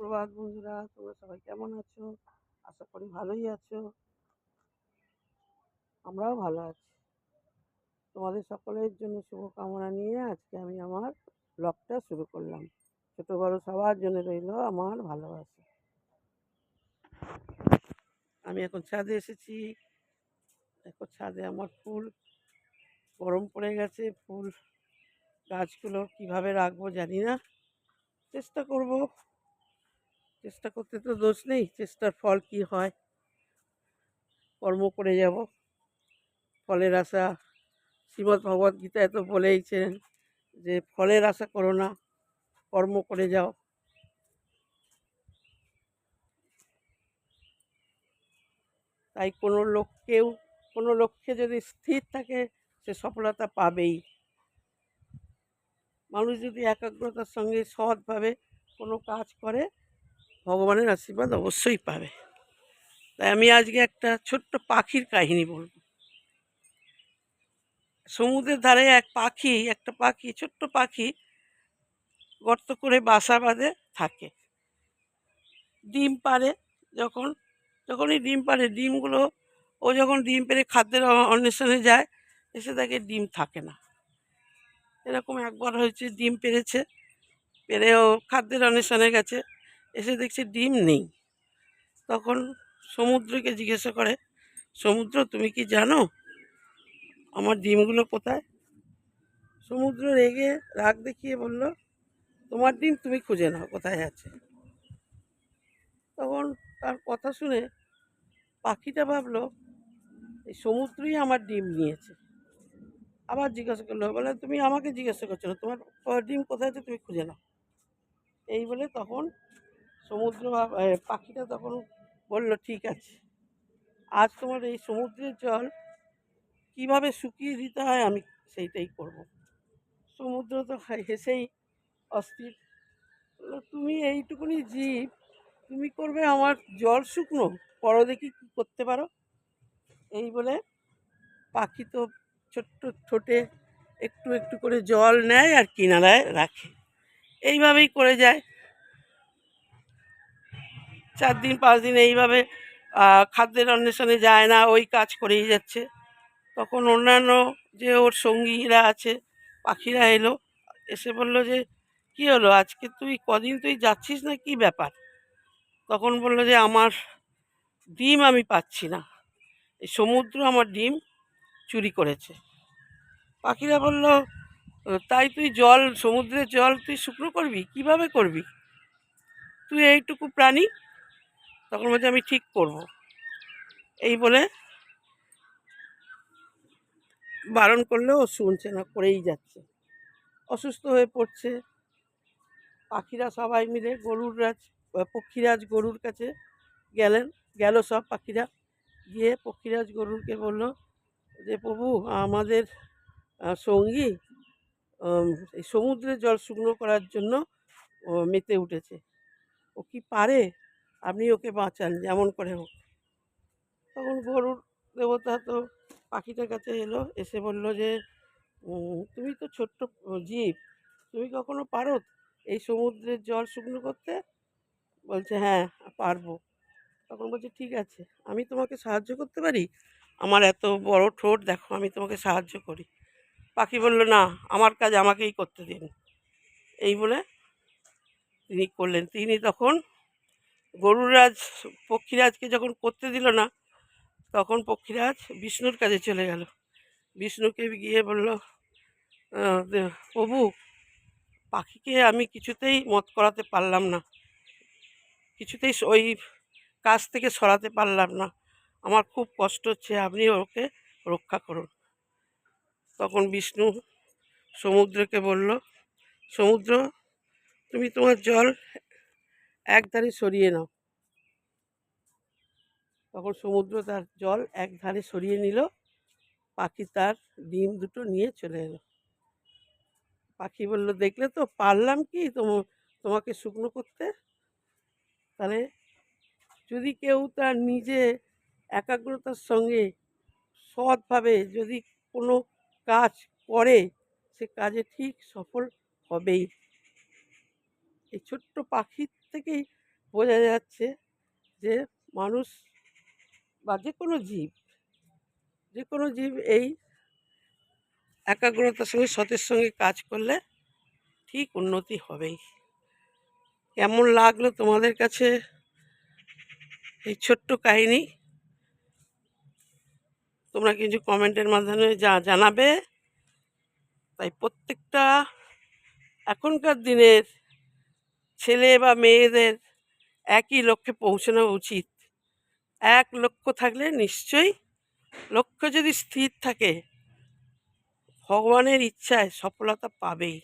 সুপ্রভাত বন্ধুরা, তোমরা সবাই কেমন আছো? আশা করি ভালোই আছো। আমরাও ভালো আছি। তোমাদের সকলের জন্য শুভকামনা নিয়ে আজকে আমি আমার ব্লগটা শুরু করলাম। ছোট বড় সবার জন্য রইল আমার ভালোবাসা। আমি এখন ছাদে এসেছি। দেখো ছাদে আমার ফুল, গরম পড়ে গেছে, ফুল গাছগুলো কিভাবে রাখবো জানি না। চেষ্টা করব, চেষ্টা করতে তো দোষ নেই, চেষ্টার ফল কি হয়, কর্ম করে যাব। ফলের আশা, শ্রীমদ্ ভগবদ গীতায় তো বলেইছেন যে ফলের আশা করো না, কর্ম করে যাও। তাই কোনো লক্ষ্যে যদি স্থির থাকে সে সফলতা পাবেই। মানুষ যদি একাগ্রতার সঙ্গে সৎভাবে কোনো কাজ করে ভগবানের আশীর্বাদ অবশ্যই পাবে। তাই আমি আজকে একটা ছোট্ট পাখির কাহিনী বলব। সমুদ্রের ধারে একটা পাখি, ছোট্ট পাখি গর্ত করে বাসা বাঁধে থাকে। ডিম পাড়ে, যখনই ডিম পাড়ে, ডিমগুলো ও যখন ডিম পেড়ে খাদ্যের অন্বেষণে যায়, এসে দেখে ডিম থাকে না। এরকম একবার হয়েছে, ডিম পেড়েছে, পেড়ে ও খাদ্যের অন্বেষণে গেছে, এসে দেখছে ডিম নেই। তখন সমুদ্রকে জিজ্ঞাসা করে, সমুদ্র তুমি কি জানো আমার ডিমগুলো কোথায়? সমুদ্র রেগে রাগ দেখিয়ে বলল, তোমার ডিম তুমি খুঁজে নাও কোথায় আছে। তখন তার কথা শুনে পাখিটা ভাবলো এই সমুদ্রই আমার ডিম নিয়েছে। আবার জিজ্ঞাসা করলো, বলে তুমি আমাকে জিজ্ঞাসা করছো না, তোমার ডিম কোথায় আছে তুমি খুঁজে নাও। এই বলে তখন পাখিটা তখন বলল, ঠিক আছে, আজ তোমার এই সমুদ্রের জল কিভাবে শুকিয়ে দিতে হয় আমি সেইটাই করব। সমুদ্র তো হেসেই অস্থির, বলল, তুমি এইটুকুনি জীব, তুমি করবে আমার জল শুকনো, করো দেখি কি করতে পারো। এই বলে পাখি তো ছোট্ট ঠোঁটে একটু একটু করে জল নেয় আর কিনারায় রাখে। এইভাবেই করে যায় 4 দিন 5 দিন। এইভাবে খাদ্যের অন্বেষণে যায় না, ওই কাজ করেই যাচ্ছে। তখন অন্যান্য যে ওর সঙ্গীরা আছে, পাখিরা এলো, এসে বলল যে কি হলো, আজকে কদিন তুই যাচ্ছিস না, কি ব্যাপার? তখন বলল যে আমার ডিম আমি পাচ্ছি না, এই সমুদ্র আমার ডিম চুরি করেছে। পাখিরা বলল, তাই তুই সমুদ্রের জল তুই শুকনো করবি, কিভাবে করবি? তুই এইটুকু প্রাণী। তখন বলছে, আমি ঠিক করব। এই বলে বারণ করলেও শুনছে না, করেই যাচ্ছে। অসুস্থ হয়ে পড়ছে। পাখিরা সবাই মিলে পক্ষীরাজ গরুর কাছে গেল সব পাখিরা। গিয়ে পক্ষীরাজ গরুরকে বলল যে, প্রভু, আমাদের সঙ্গী এই সমুদ্রের জল শুকনো করার জন্য মেতে উঠেছে, ও কি পারে? আপনি ওকে বাঁচান যেমন করে হোক। তখন গরুর দেবতা তো পাখিটার কাছে এলো, এসে বলল যে তুমি তো ছোট্ট জীব, তুমি কখনো পারো এই সমুদ্রের জল শুকনো করতে? বলছে, হ্যাঁ পারবো। তখন বলছে, ঠিক আছে, আমি তোমাকে সাহায্য করতে পারি, আমার এত বড় ঠোঁট, দেখো আমি তোমাকে সাহায্য করি। পাখি বলল, না, আমার কাজ আমাকেই করতে দিন। এই বলে তিনি করলেন। তিনি তখন পক্ষীরাজকে যখন করতে দিল না, তখন পক্ষীরাজ বিষ্ণুর কাছে চলে গেল। বিষ্ণুকে গিয়ে বলল, প্রভু, পাখিকে আমি কিছুতেই মত করাতে পারলাম না, কিছুতেই ওই কাজ থেকে সরাতে পারলাম না, আমার খুব কষ্ট হচ্ছে, আপনি ওকে রক্ষা করুন। তখন বিষ্ণু সমুদ্রকে বলল, সমুদ্র, তুমি তোমার জল একধারে সরিয়ে নাও। তখন সমুদ্র তার জল একধারে সরিয়ে নিল। পাখি তার ডিম দুটো নিয়ে চলে এলো। পাখি বলল, দেখলে তো পারলাম কি তোমাকে শুকনো করতে। তাহলে যদি কেউ তার নিজে একাগ্রতার সঙ্গে সৎভাবে যদি কোনো কাজ করে, সে কাজে ঠিক সফল হবেই। এই ছোট্ট পাখির থেকেই বোঝা যাচ্ছে যে মানুষ বা যে কোনো জীব এই একাগ্রতার সঙ্গে সতের সঙ্গে কাজ করলে ঠিক উন্নতি হবেই। কেমন লাগলো তোমাদের কাছে এই ছোট্ট কাহিনী? তোমরা কিছু কমেন্টের মাধ্যমে জানাবে। তাই প্রত্যেকটা এখনকার দিনের ছেলে বা মেয়েদের একই লক্ষ্যে পৌঁছানো উচিত। এক লক্ষ্য থাকলে নিশ্চয়ই, লক্ষ্য যদি স্থির থাকে ভগবানের ইচ্ছায় সফলতা পাবেই।